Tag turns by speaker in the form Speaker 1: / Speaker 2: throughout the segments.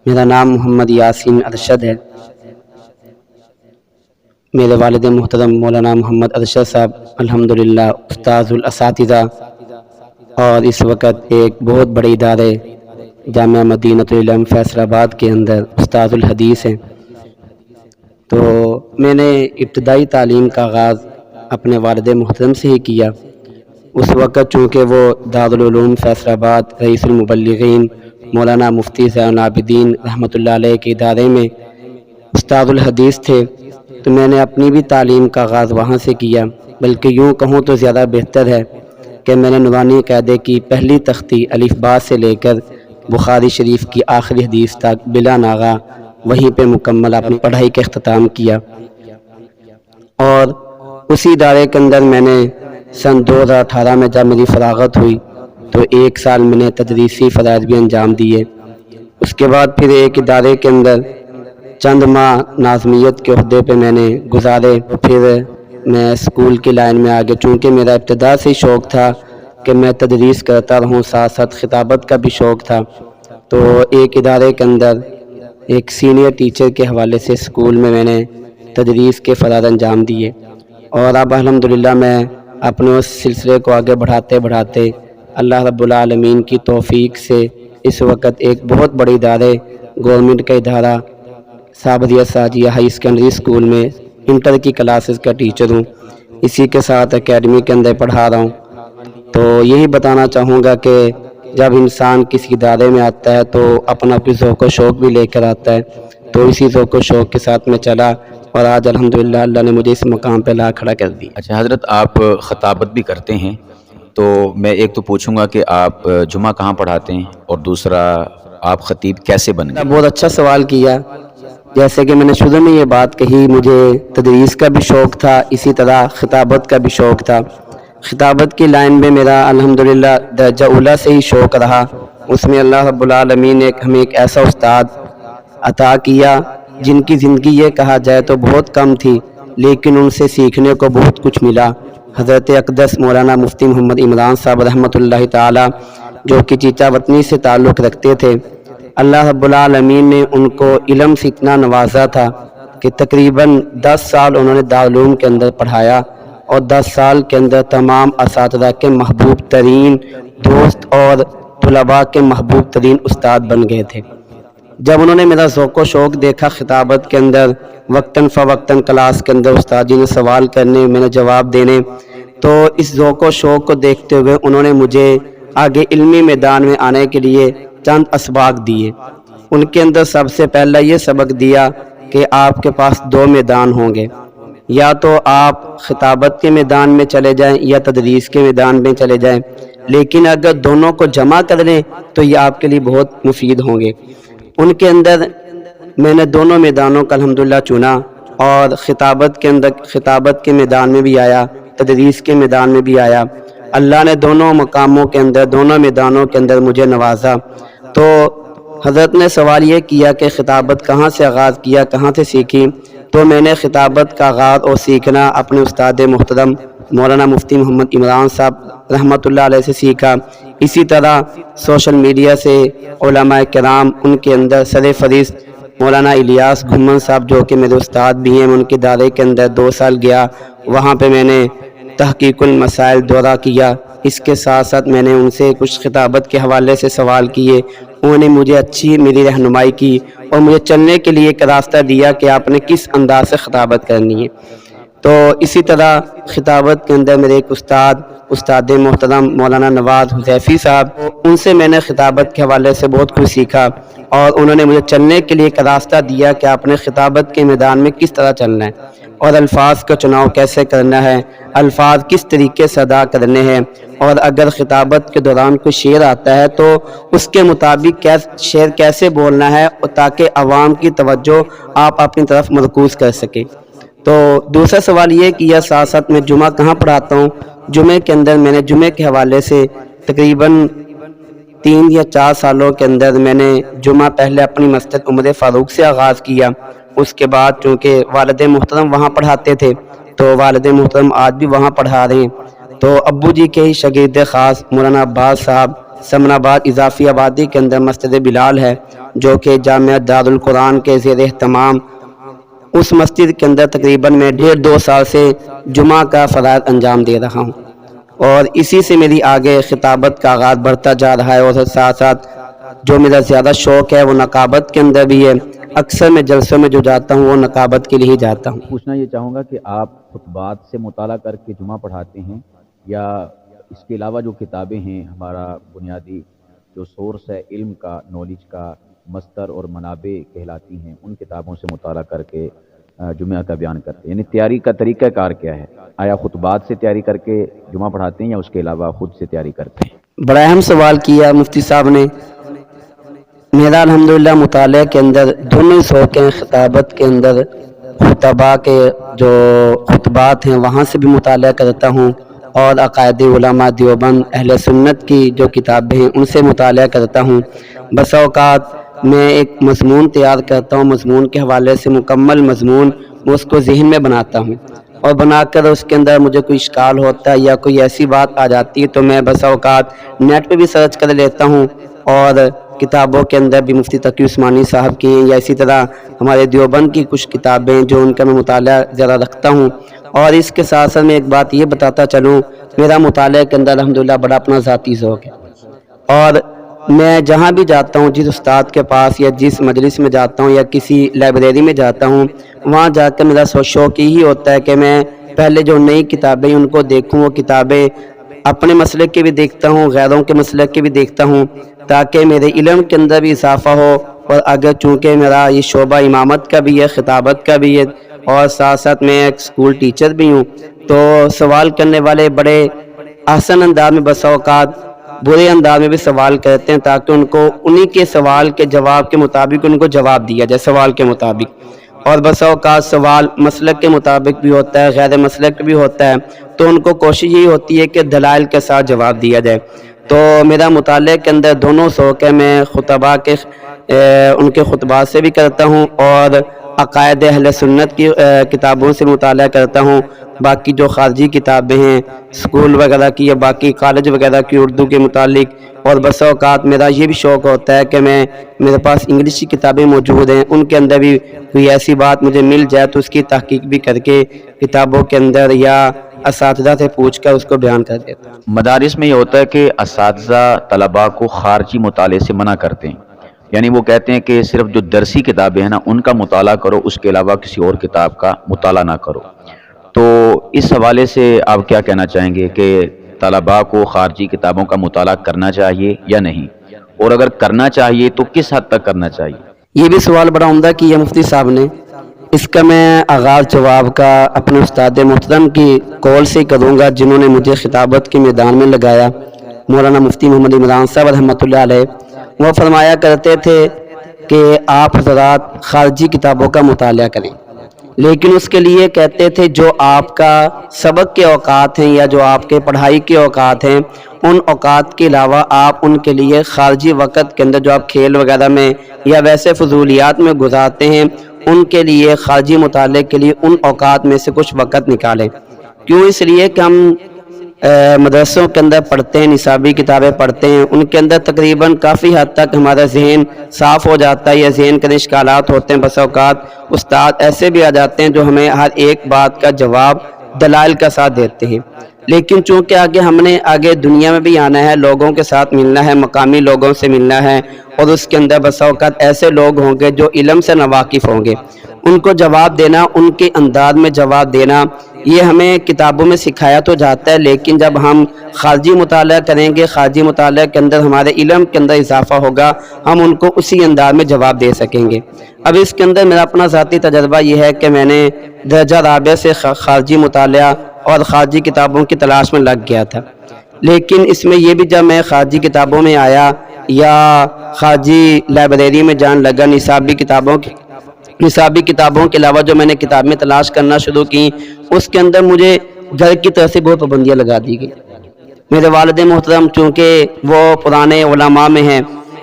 Speaker 1: میرا نام محمد یاسین ارشد ہے۔ میرے والد محترم مولانا محمد ارشد صاحب الحمدللہ استاذ الاساتذہ اور اس وقت ایک بہت بڑے ادارے جامعہ مدینۃ العلم فیصل آباد کے اندر استاذ الحدیث ہیں۔ تو میں نے ابتدائی تعلیم کا آغاز اپنے والد محترم سے ہی کیا۔ اس وقت چونکہ وہ دارالعلوم فیصل آباد رئیس المبلغین مولانا مفتی زین العابدین رحمۃ اللہ علیہ کے ادارے میں استاد الحدیث تھے، تو میں نے اپنی بھی تعلیم کا آغاز وہاں سے کیا۔ بلکہ یوں کہوں تو زیادہ بہتر ہے کہ میں نے نورانی قاعدے کی پہلی تختی الف با سے لے کر بخاری شریف کی آخری حدیث تک بلا ناغہ وہیں پہ مکمل اپنی پڑھائی کا اختتام کیا۔ اور اسی ادارے کے اندر میں نے سن 2018 میں جب میری فراغت ہوئی تو 1 سال میں نے تدریسی فرائض بھی انجام دیے۔ اس کے بعد پھر ایک ادارے کے اندر چند ماہ ناظمیت کے عہدے پہ میں نے گزارے، پھر میں اسکول کی لائن میں آگے، چونکہ میرا ابتدا سے ہی شوق تھا کہ میں تدریس کرتا رہوں، ساتھ ساتھ خطابت کا بھی شوق تھا۔ تو ایک ادارے کے اندر ایک سینئر ٹیچر کے حوالے سے اسکول میں نے تدریس کے فرائض انجام دیے، اور اب الحمدللہ میں اپنے اس سلسلے کو آگے بڑھاتے بڑھاتے اللہ رب العالمین کی توفیق سے اس وقت ایک بہت بڑے ادارے گورنمنٹ کا ادارہ صابریہ ساجیہ ہائی سیکنڈری اسکول میں انٹر کی کلاسز کا ٹیچر ہوں۔ اسی کے ساتھ اکیڈمی کے اندر پڑھا رہا ہوں۔ تو یہی بتانا چاہوں گا کہ جب انسان کسی ادارے میں آتا ہے تو اپنا بھی ذوق و شوق بھی لے کر آتا ہے، تو اسی ذوق و شوق کے ساتھ میں چلا، اور آج الحمدللہ اللہ نے مجھے اس مقام پہ لا کھڑا کر دیا۔
Speaker 2: اچھا حضرت، آپ خطابت بھی کرتے ہیں، تو میں ایک تو پوچھوں گا کہ آپ جمعہ کہاں پڑھاتے ہیں، اور دوسرا آپ خطیب کیسے بن گئے؟
Speaker 1: بہت اچھا سوال کیا۔ جیسے کہ میں نے شروع میں یہ بات کہی، مجھے تدریس کا بھی شوق تھا، اسی طرح خطابت کا بھی شوق تھا۔ خطابت کی لائن میں میرا الحمدللہ درجہ اولیٰ سے ہی شوق رہا۔ اس میں اللہ رب العالمین نے ہمیں ایک ایسا استاد عطا کیا جن کی زندگی یہ کہا جائے تو بہت کم تھی، لیکن ان سے سیکھنے کو بہت کچھ ملا۔ حضرت اقدس مولانا مفتی محمد عمران صاحب رحمۃ اللہ تعالی، جو کہ چیچا وطنی سے تعلق رکھتے تھے، اللہ رب العالمین نے ان کو علم سے اتنا نوازا تھا کہ تقریباً 10 سال انہوں نے دارالعلوم کے اندر پڑھایا، اور 10 سال کے اندر تمام اساتذہ کے محبوب ترین دوست اور طلباء کے محبوب ترین استاد بن گئے تھے۔ جب انہوں نے میرا ذوق و شوق دیکھا خطابت کے اندر، وقتاً فوقتاً کلاس کے اندر استاد جی نے سوال کرنے، میں نے جواب دینے، تو اس ذوق و شوق کو دیکھتے ہوئے انہوں نے مجھے آگے علمی میدان میں آنے کے لیے چند اسباق دیے۔ ان کے اندر سب سے پہلا یہ سبق دیا کہ آپ کے پاس 2 میدان ہوں گے، یا تو آپ خطابت کے میدان میں چلے جائیں یا تدریس کے میدان میں چلے جائیں، لیکن اگر دونوں کو جمع کر لیں تو یہ آپ کے لیے بہت مفید ہوں گے۔ ان کے اندر میں نے دونوں میدانوں کا الحمدللہ چنا، اور خطابت کے میدان میں بھی آیا، تدریس کے میدان میں بھی آیا۔ اللہ نے دونوں مقاموں کے اندر، دونوں میدانوں کے اندر مجھے نوازا۔ تو حضرت نے سوال یہ کیا کہ خطابت کہاں سے آغاز کیا، کہاں سے سیکھی، تو میں نے خطابت کا آغاز اور سیکھنا اپنے استاد محترم مولانا مفتی محمد عمران صاحب رحمۃ اللہ علیہ سے سیکھا۔ اسی طرح سوشل میڈیا سے علماء کرام، ان کے اندر سر فہرست مولانا الیاس گھمن صاحب، جو کہ میرے استاد بھی ہیں، ان کے دائرے کے اندر 2 سال گیا، وہاں پہ میں نے تحقیق المسائل دورہ کیا۔ اس کے ساتھ ساتھ میں نے ان سے کچھ خطابت کے حوالے سے سوال کیے، انہوں نے مجھے اچھی میری رہنمائی کی اور مجھے چلنے کے لیے ایک راستہ دیا کہ آپ نے کس انداز سے خطابت کرنی ہے۔ تو اسی طرح خطابت کے اندر میرے ایک استاد محترم مولانا نواز حذیفی صاحب، ان سے میں نے خطابت کے حوالے سے بہت کچھ سیکھا، اور انہوں نے مجھے چلنے کے لیے ایک راستہ دیا کہ آپ نے خطابت کے میدان میں کس طرح چلنا ہے، اور الفاظ کا چناؤ کیسے کرنا ہے، الفاظ کس طریقے سے ادا کرنے ہیں، اور اگر خطابت کے دوران کوئی شعر آتا ہے تو اس کے مطابق شعر کیسے بولنا ہے، تاکہ عوام کی توجہ آپ اپنی طرف مرکوز کر سکیں۔ تو دوسرا سوال یہ کیا ساتھ ساتھ میں جمعہ کہاں پڑھاتا ہوں۔ جمعے کے اندر میں نے جمعے کے حوالے سے تقریباً 3 یا 4 سالوں کے اندر میں نے جمعہ پہلے اپنی مسجد عمر فاروق سے آغاز کیا۔ اس کے بعد چونکہ والد محترم وہاں پڑھاتے تھے تو والد محترم آج بھی وہاں پڑھا رہے ہیں، تو ابو جی کے ہی شاگرد خاص مولانا عباس صاحب سمن آباد اضافی آبادی کے اندر مسجد بلال ہے جو کہ جامعہ دارالقرآن کے زیر اہتمام، اس مسجد کے اندر تقریباً میں 1.5-2 سال سے جمعہ کا فرائض انجام دے رہا ہوں، اور اسی سے میری آگے خطابت کا آغاز بڑھتا جا رہا ہے، اور ساتھ ساتھ جو میرا زیادہ شوق ہے وہ نقابت کے اندر بھی ہے۔ اکثر میں جلسوں میں جو جاتا ہوں وہ نقابت کے لیے ہی جاتا ہوں۔
Speaker 2: پوچھنا یہ چاہوں گا کہ آپ خطبات سے مطالعہ کر کے جمعہ پڑھاتے ہیں، یا اس کے علاوہ جو کتابیں ہیں، ہمارا بنیادی جو سورس ہے علم کا، نالج کا، مصدر اور منابع کہلاتی ہیں، ان کتابوں سے مطالعہ کر کے جمعہ کا بیان کرتے ہیں؟ یعنی تیاری کا طریقہ کار کیا ہے؟ آیا خطبات سے تیاری کر کے جمعہ پڑھاتے ہیں یا اس کے علاوہ خود سے تیاری کرتے ہیں؟
Speaker 1: بڑا اہم سوال کیا مفتی صاحب نے۔ میرا الحمدللہ مطالعہ کے اندر دونوں شوق ہیں، خطابت کے اندر خطبہ کے جو خطبات ہیں وہاں سے بھی مطالعہ کرتا ہوں، اور عقائد علماء دیوبند اہل سنت کی جو کتابیں ہیں ان سے مطالعہ کرتا ہوں۔ بس اوقات میں ایک مضمون تیار کرتا ہوں، مضمون کے حوالے سے مکمل مضمون میں اس کو ذہن میں بناتا ہوں، اور بنا کر اس کے اندر مجھے کوئی اشکال ہوتا ہے یا کوئی ایسی بات آ جاتی ہے تو میں بس اوقات نیٹ پہ بھی سرچ کر لیتا ہوں، اور کتابوں کے اندر بھی مفتی تقی عثمانی صاحب کی یا اسی طرح ہمارے دیوبند کی کچھ کتابیں جو ان کا میں مطالعہ ذرا رکھتا ہوں۔ اور اس کے ساتھ ساتھ میں ایک بات یہ بتاتا چلوں، میرا مطالعے کے اندر الحمدللہ بڑا اپنا ذاتی ذوق ہے، اور میں جہاں بھی جاتا ہوں، جس استاد کے پاس یا جس مجلس میں جاتا ہوں یا کسی لائبریری میں جاتا ہوں، وہاں جا کر میرا شوق یہی ہوتا ہے کہ میں پہلے جو نئی کتابیں ان کو دیکھوں، وہ کتابیں اپنے مسلک کے بھی دیکھتا ہوں، غیروں کے مسلک کے بھی دیکھتا ہوں، تاکہ میرے علم کے اندر بھی اضافہ ہو۔ اور اگر چونکہ میرا یہ شعبہ امامت کا بھی ہے، خطابت کا بھی ہے، اور ساتھ ساتھ میں ایک اسکول ٹیچر بھی ہوں، تو سوال کرنے والے بڑے احسن انداز میں بسا اوقات برے انداز میں بھی سوال کرتے ہیں، تاکہ ان کو انہی کے سوال کے جواب کے مطابق ان کو جواب دیا جائے سوال کے مطابق۔ اور بسا اوقات سوال مسلک کے مطابق بھی ہوتا ہے، غیر مسلک بھی ہوتا ہے، تو ان کو کوشش یہی ہوتی ہے کہ دلائل کے ساتھ جواب دیا جائے۔ تو میرا مطالعے کے اندر دونوں شوق ہے، میں خطبہ کے ان کے خطبات سے بھی کرتا ہوں، اور عقائد اہل سنت کی کتابوں سے مطالعہ کرتا ہوں۔ باقی جو خارجی کتابیں ہیں اسکول وغیرہ کی یا باقی کالج وغیرہ کی اردو کے متعلق، اور بسا اوقات میرا یہ بھی شوق ہوتا ہے کہ میرے پاس انگلش کی کتابیں موجود ہیں، ان کے اندر بھی کوئی ایسی بات مجھے مل جائے تو اس کی تحقیق بھی کر کے کتابوں کے اندر یا اساتذہ سے پوچھ کر اس کو بیان کر دیتا ہوں۔
Speaker 2: مدارس میں یہ ہوتا ہے کہ اساتذہ طلباء کو خارجی مطالعے سے منع کرتے ہیں، یعنی وہ کہتے ہیں کہ صرف جو درسی کتابیں ہیں نا ان کا مطالعہ کرو، اس کے علاوہ کسی اور کتاب کا مطالعہ نہ کرو۔ تو اس حوالے سے آپ کیا کہنا چاہیں گے کہ طلباء کو خارجی کتابوں کا مطالعہ کرنا چاہیے یا نہیں، اور اگر کرنا چاہیے تو کس حد تک کرنا چاہیے؟
Speaker 1: یہ بھی سوال بڑا عمدہ کیا مفتی صاحب نے۔ اس کا میں آغاز جواب کا اپنے استاد محترم کی قول سے کروں گا، جنہوں نے مجھے خطابت کے میدان میں لگایا، مولانا مفتی محمد عمران صاحب رحمۃ اللہ علیہ۔ وہ فرمایا کرتے تھے کہ آپ حضرات خارجی کتابوں کا مطالعہ کریں، لیکن اس کے لیے کہتے تھے جو آپ کا سبق کے اوقات ہیں یا جو آپ کے پڑھائی کے اوقات ہیں، ان اوقات کے علاوہ آپ ان کے لیے خارجی وقت کے اندر جو آپ کھیل وغیرہ میں یا ویسے فضولیات میں گزارتے ہیں، ان کے لیے خارجی مطالعے کے لیے ان اوقات میں سے کچھ وقت نکالیں۔ کیوں؟ اس لیے کہ ہم مدرسوں کے اندر پڑھتے ہیں، نصابی کتابیں پڑھتے ہیں، ان کے اندر تقریباً کافی حد تک ہمارا ذہن صاف ہو جاتا ہے، یا ذہن کے اشکالات ہوتے ہیں، بس اوقات استاد ایسے بھی آ جاتے ہیں جو ہمیں ہر ایک بات کا جواب دلائل کا ساتھ دیتے ہیں۔ لیکن چونکہ ہم نے آگے دنیا میں بھی آنا ہے، لوگوں کے ساتھ ملنا ہے، مقامی لوگوں سے ملنا ہے، اور اس کے اندر بس اوقات ایسے لوگ ہوں گے جو علم سے ناواقف ہوں گے، ان کو جواب دینا، ان کے انداز میں جواب دینا، یہ ہمیں کتابوں میں سکھایا تو جاتا ہے، لیکن جب ہم خارجی مطالعہ کریں گے، خارجی مطالعہ کے اندر ہمارے علم کے اندر اضافہ ہوگا، ہم ان کو اسی انداز میں جواب دے سکیں گے۔ اب اس کے اندر میرا اپنا ذاتی تجربہ یہ ہے کہ میں نے درجہ رابع سے خارجی مطالعہ اور خارجی کتابوں کی تلاش میں لگ گیا تھا، لیکن اس میں یہ بھی جب میں خارجی کتابوں میں آیا یا خارجی لائبریری میں جان لگا، نصابی کتابوں کے علاوہ جو میں نے کتابیں تلاش کرنا شروع کی، اس کے اندر مجھے گھر کی طرف سے بہت پابندیاں لگا دی گئی۔ میرے والد محترم چونکہ وہ پرانے علماء میں ہیں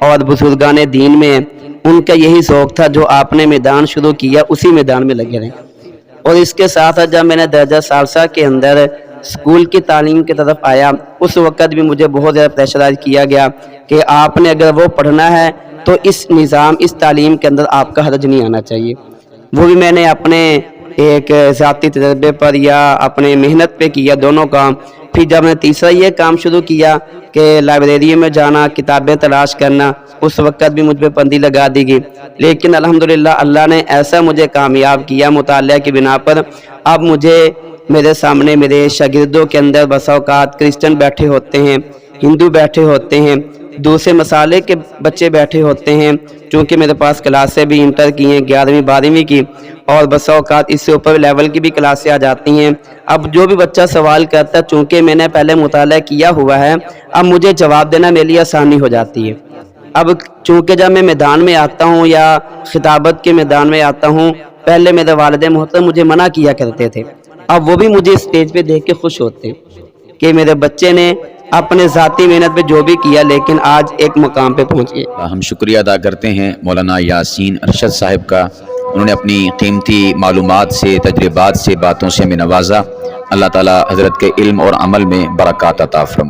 Speaker 1: اور بزرگان دین میں ہیں، ان کا یہی ذوق تھا جو آپ نے میدان شروع کیا اسی میدان میں لگے رہیں۔ اور اس کے ساتھ جب میں نے درجہ ثالثہ کے اندر اسکول کی تعلیم کی طرف آیا اس وقت بھی مجھے بہت زیادہ پریشرائز کیا گیا کہ آپ نے اگر وہ پڑھنا ہے تو اس نظام اس تعلیم کے اندر آپ کا حرج نہیں آنا چاہیے۔ وہ بھی میں نے اپنے ایک ذاتی تجربے پر یا اپنے محنت پہ کیا دونوں کام۔ پھر جب میں تیسرا یہ کام شروع کیا کہ لائبریری میں جانا کتابیں تلاش کرنا، اس وقت بھی مجھ پہ پابندی لگا دی گئی، لیکن الحمدللہ اللہ نے ایسا مجھے کامیاب کیا مطالعہ کی بنا پر۔ اب مجھے میرے سامنے میرے شاگردوں کے اندر بسا اوقات کرسچن بیٹھے ہوتے ہیں، ہندو بیٹھے ہوتے ہیں، دوسرے مسالے کے بچے بیٹھے ہوتے ہیں، چونکہ میرے پاس کلاسیں بھی انٹر کی ہیں 11ویں 12ویں کی، اور بسا اوقات اس سے اوپر لیول کی بھی کلاسیں آ جاتی ہیں۔ اب جو بھی بچہ سوال کرتا ہے چونکہ میں نے پہلے مطالعہ کیا ہوا ہے، اب مجھے جواب دینا میرے لیے آسانی ہو جاتی ہے۔ اب چونکہ جب میں میدان میں آتا ہوں یا خطابت کے میدان میں آتا ہوں، پہلے میرے والد محترم مجھے منع کیا کرتے تھے، اب وہ بھی مجھے اسٹیج پہ دیکھ کے خوش ہوتے ہیں کہ میرے بچے نے اپنے ذاتی محنت پہ جو بھی کیا لیکن آج ایک مقام پہ پہنچ گئے۔
Speaker 2: ہم شکریہ ادا کرتے ہیں مولانا یاسین ارشد صاحب کا، انہوں نے اپنی قیمتی معلومات سے، تجربات سے، باتوں سے ہمیں نوازا۔ اللہ تعالی حضرت کے علم اور عمل میں برکات عطا فرمائے۔